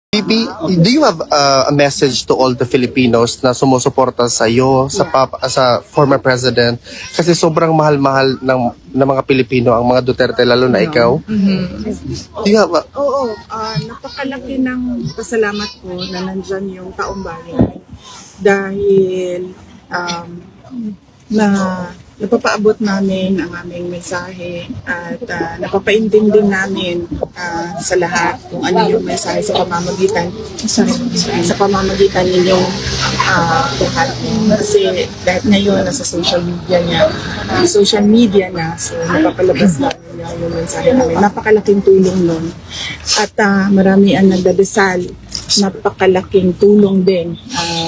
VP, do you have a message to all the Filipinos na sumusuporta sa iyo, sa former president? Kasi sobrang mahal-mahal ng mga Pilipino ang mga Duterte, lalo na ikaw. Do you have Oo, napakalaki ng pasalamat ko na nandyan yung taong bayan dahil na napapaabot namin ang aming mensahe at napapaintindi namin sa lahat kung ano yung mensahe sa pamamagitan ninyong lahat. Kasi dahil ngayon nasa social media na, so napapalabas namin yung mensahe namin. Napakalaking tulong nun. At marami ang nagdadasal. Napakalaking tulong din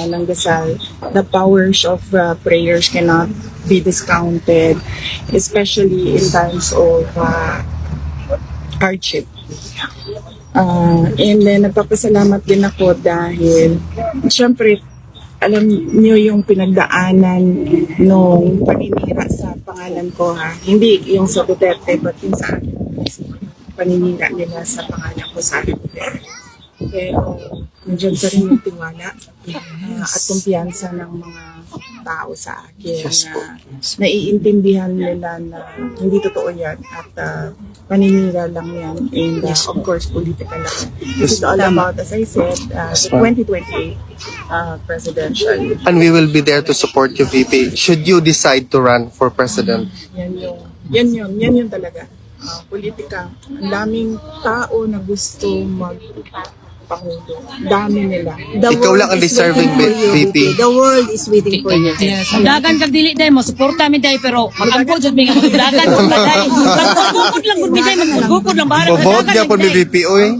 ng dasal. The powers of prayers cannot be discounted, especially in times of hardship. And then nagpapasalamat din ako dahil syempre alam niyo yung pinagdaanan nung paninira sa pangalan ko, ha. Hindi yung sa Duterte but yung sa akin. Paninira nila sa pangalan ko sa Duterte. Pero nandiyan pa rin yung tiwala at kumpiyansa ng mga tao sa akin na naiintindihan nila na hindi totoo yan at paninira lang yan and of course political lang yan. This is all about, as I said, the 2028 presidential. And we will be there to support you, VP. Should you decide to run for president? Yan yun talaga. Politika. Ang daming tao na gusto Pangulo. Dami nila. Ikaw lang ang deserving VP. The world is waiting for you. Yes. Ang dagan kag dili day mo, suporta mi day pero mag-angkod jud mi nga dagan mo day. Magkukod lang gud mi day, magkukod lang bahara. Bobout niya po ni VP, oy.